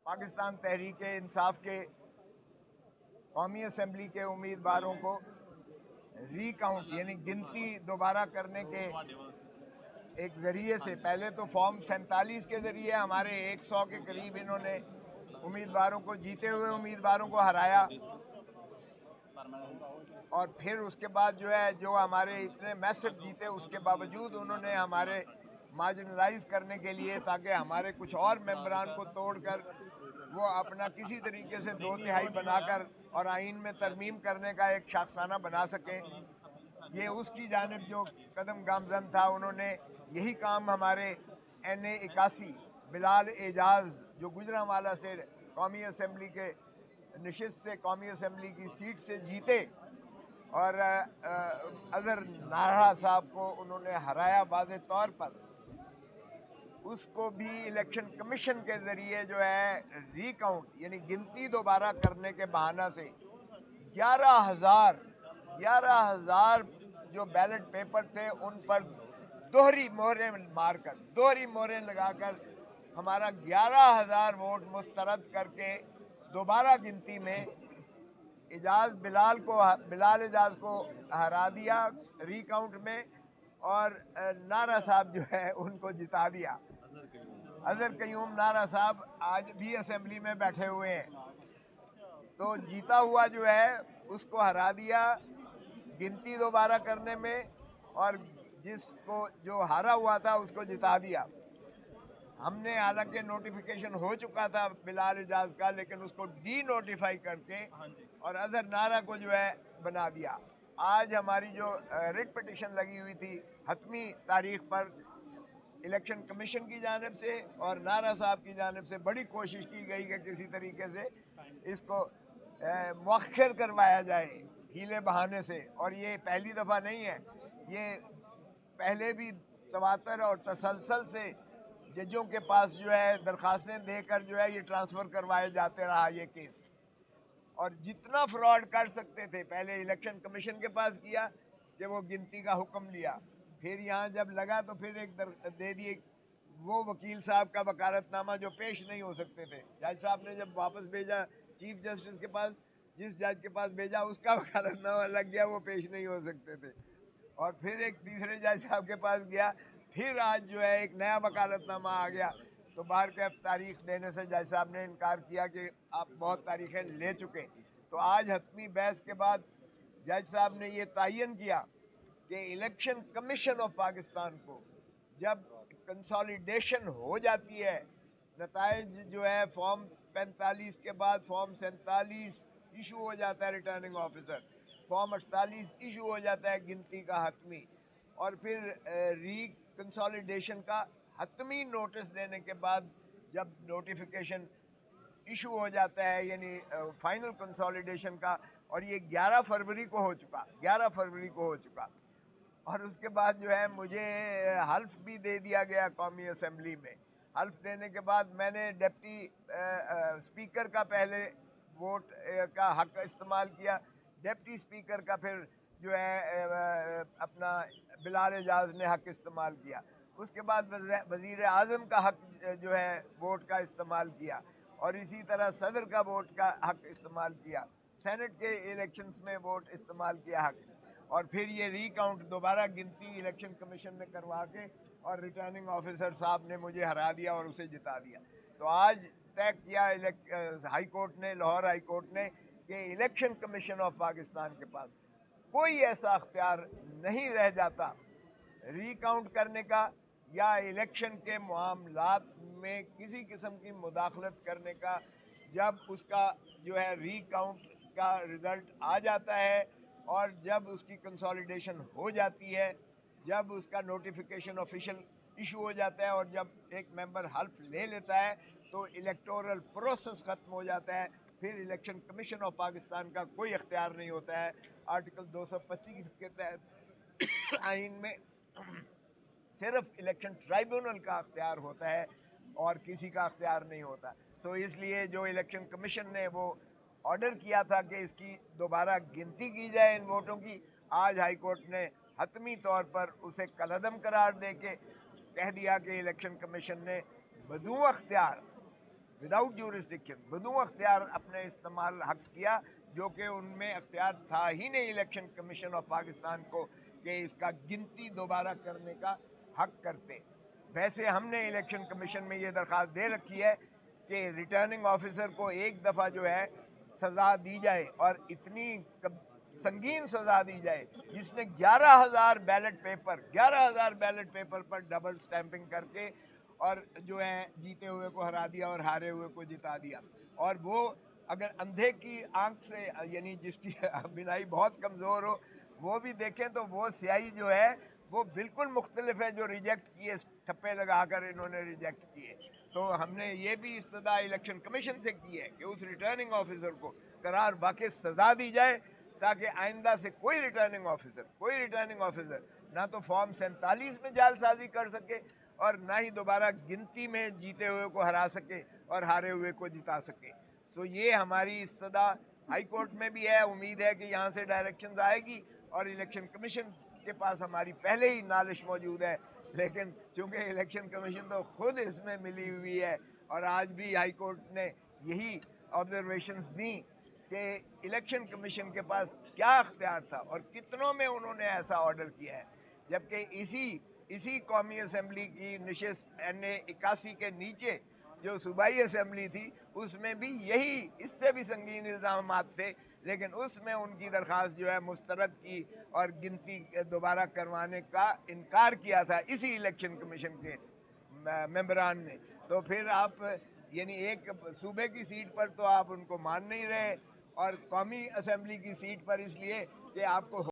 पाकिस्तान तहरीक इंसाफ के कौमी असम्बली के उम्मीदवारों को रीकाउंट यानी गिनती दोबारा करने के एक ज़रिए से, पहले तो फॉर्म 47 के ज़रिए हमारे 100 के करीब इन्होंने उम्मीदवारों को, जीते हुए उम्मीदवारों को हराया, और फिर उसके बाद जो है जो हमारे इतने मैसिव जीते उसके बावजूद उन्होंने हमारे मार्जिनलाइज करने के लिए, ताकि हमारे कुछ और मेंबरान को तोड़कर वो अपना किसी तरीके से 2/3 बनाकर और आइन में तरमीम करने का एक शाखसाना बना सकें, ये उसकी जानिब जो कदम गामजन था। उन्होंने यही काम हमारे NA 81 बिलाल एजाज जो गुजरांवाला से कौमी असम्बली के नशिस्त से कौमी असम्बली की सीट से जीते, और अजहर नारा साहब को उन्होंने हराया वाज़े तौर पर, उसको भी इलेक्शन कमीशन के ज़रिए जो है रीकाउंट यानी गिनती दोबारा करने के बहाना से 11,000 जो बैलेट पेपर थे उन पर दोहरी मोहरें लगाकर हमारा 11,000 वोट मुस्तरद करके दोबारा गिनती में बिलाल एजाज को हरा दिया रीकाउंट में, और नारा साहब जो है उनको जिता दिया। अजहर कयूम नारा साहब आज भी असेंबली में बैठे हुए हैं, तो जीता हुआ जो है उसको हरा दिया गिनती दोबारा करने में, और जिसको जो हारा हुआ था उसको जिता दिया। हमने हालांकि नोटिफिकेशन हो चुका था बिलाल एजाज का, लेकिन उसको डी नोटिफाई करके और अजहर नारा को जो है बना दिया। आज हमारी जो रिट पिटिशन लगी हुई थी हतमी तारीख पर, इलेक्शन कमीशन की जानिब से और नारा साहब की जानिब से बड़ी कोशिश की गई कि किसी तरीके से इसको मौखर करवाया जाए हीले बहाने से, और ये पहली दफ़ा नहीं है, ये पहले भी तवातर और तसलसल से जजों के पास जो है दरखास्तें देकर जो है ये ट्रांसफ़र करवाए जाते रहा ये केस, और जितना फ्रॉड कर सकते थे पहले इलेक्शन कमीशन के पास किया कि वो गिनती का हुक्म लिया, फिर यहाँ जब लगा तो फिर एक दे दिए वो वकील साहब का वकालतनामा जो पेश नहीं हो सकते थे। जज साहब ने जब वापस भेजा चीफ जस्टिस के पास, जिस जज के पास भेजा उसका वकालतनामा लग गया, वो पेश नहीं हो सकते थे, और फिर एक तीसरे जज साहब के पास गया, फिर आज जो है एक नया वकालतनामा आ गया, तो बाहर कैफ तारीख देने से जज साहब ने इनकार किया कि आप बहुत तारीखें ले चुके। तो आज हतमी बहस के बाद जज साहब ने ये तयन किया कि इलेक्शन कमीशन ऑफ पाकिस्तान को जब कंसोलिडेशन हो जाती है, नताइज जो है फॉर्म 45 के बाद फॉर्म 47 इशू हो जाता है रिटर्निंग ऑफिसर, फॉर्म 48 इशू हो जाता है गिनती का हतमी, और फिर कंसोलिडेशन का हतमी नोटिस देने के बाद जब नोटिफिकेशन इशू हो जाता है यानी फाइनल कंसोलिडेशन का, और ये 11 फरवरी को हो चुका, और उसके बाद जो है मुझे हल्फ भी दे दिया गया कौमी असम्बली में। हल्फ देने के बाद मैंने डिप्टी स्पीकर का पहले वोट का हक इस्तेमाल किया, डिप्टी स्पीकर का फिर जो है अपना बिलाल एजाज ने हक इस्तेमाल किया, उसके बाद वज़ीर आज़म का हक जो है वोट का इस्तेमाल किया, और इसी तरह सदर का वोट का हक इस्तेमाल किया, सेनेट के इलेक्शंस में वोट इस्तेमाल किया हक, और फिर ये रीकाउंट दोबारा गिनती इलेक्शन कमीशन ने करवा के और रिटर्निंग ऑफिसर साहब ने मुझे हरा दिया और उसे जिता दिया। तो आज तय किया हाई कोर्ट ने, लाहौर हाई कोर्ट ने, कि इलेक्शन कमीशन ऑफ पाकिस्तान के पास कोई ऐसा अख्तियार नहीं रह जाता रीकाउंट करने का या इलेक्शन के मामलात में किसी किस्म की मुदाखलत करने का, जब उसका जो है रीकाउंट का रिज़ल्ट आ जाता है और जब उसकी कंसोलिडेशन हो जाती है, जब उसका नोटिफिकेशन ऑफिशियल इशू हो जाता है, और जब एक मेंबर हल्फ ले लेता है तो इलेक्टोरल प्रोसेस ख़त्म हो जाता है, फिर इलेक्शन कमीशन ऑफ पाकिस्तान का कोई इख्तियार नहीं होता है। आर्टिकल 225 के तहत आइन में सिर्फ इलेक्शन ट्राइब्यूनल का अख्तियार होता है और किसी का अख्तियार नहीं होता। तो इसलिए जो इलेक्शन कमीशन ने वो ऑर्डर किया था कि इसकी दोबारा गिनती की जाए इन वोटों की, आज हाई कोर्ट ने हतमी तौर पर उसे कलअदम करार दे के कह दिया कि इलेक्शन कमीशन ने बदू अख्तियार विदाउट ज्यूरिसडिक्शन, बदू अख्तियार अपने इस्तेमाल हक किया, जो कि उनमें अख्तियार था ही नहीं इलेक्शन कमीशन ऑफ पाकिस्तान को कि इसका गिनती दोबारा करने का हक करते। वैसे हमने इलेक्शन कमीशन में ये दरख्वास्त दे रखी है कि रिटर्निंग ऑफिसर को एक दफ़ा जो है सज़ा दी जाए, और इतनी संगीन सज़ा दी जाए जिसने 11,000 बैलेट पेपर पर डबल स्टैंपिंग करके और जो है जीते हुए को हरा दिया और हारे हुए को जिता दिया। और वो अगर अंधे की आंख से, यानी जिसकी बिनाई बहुत कमज़ोर हो, वो भी देखें तो वो स्याही जो है वो बिल्कुल मुख्तलिफ है जो रिजेक्ट किए, ठप्पे लगाकर इन्होंने रिजेक्ट किए। तो हमने ये भी इस्तदा इलेक्शन कमीशन से की है कि उस रिटर्निंग ऑफिसर को करार वाकई सज़ा दी जाए, ताकि आइंदा से कोई रिटर्निंग ऑफिसर ना तो फॉर्म 47 में जालसाजी कर सके और ना ही दोबारा गिनती में जीते हुए को हरा सके और हारे हुए को जिता सके। तो ये हमारी इस्तदा हाई कोर्ट में भी है, उम्मीद है कि यहाँ से डायरेक्शंस आएगी, और इलेक्शन कमीशन के पास हमारी पहले ही नालिश मौजूद है, लेकिन चूंकि इलेक्शन कमीशन तो खुद इसमें मिली हुई है, और आज भी हाई कोर्ट ने यही ऑब्जर्वेशंस दी कि इलेक्शन कमीशन के पास क्या अख्तियार था और कितनों में उन्होंने ऐसा ऑर्डर किया है, जबकि इसी कौमी असम्बली की नशिस्त NA 81 के नीचे जो सूबाई असम्बली थी, उसमें भी यही इससे भी संगीन इल्ज़ाम थे, लेकिन उसमें उनकी दरख्वास्त जो है मुस्तरद की और गिनती दोबारा करवाने का इनकार किया था इसी इलेक्शन कमीशन के मेंबरान ने। तो फिर आप यानी एक सूबे की सीट पर तो आप उनको मान नहीं रहे, और कौमी असम्बली की सीट पर इसलिए कि आपको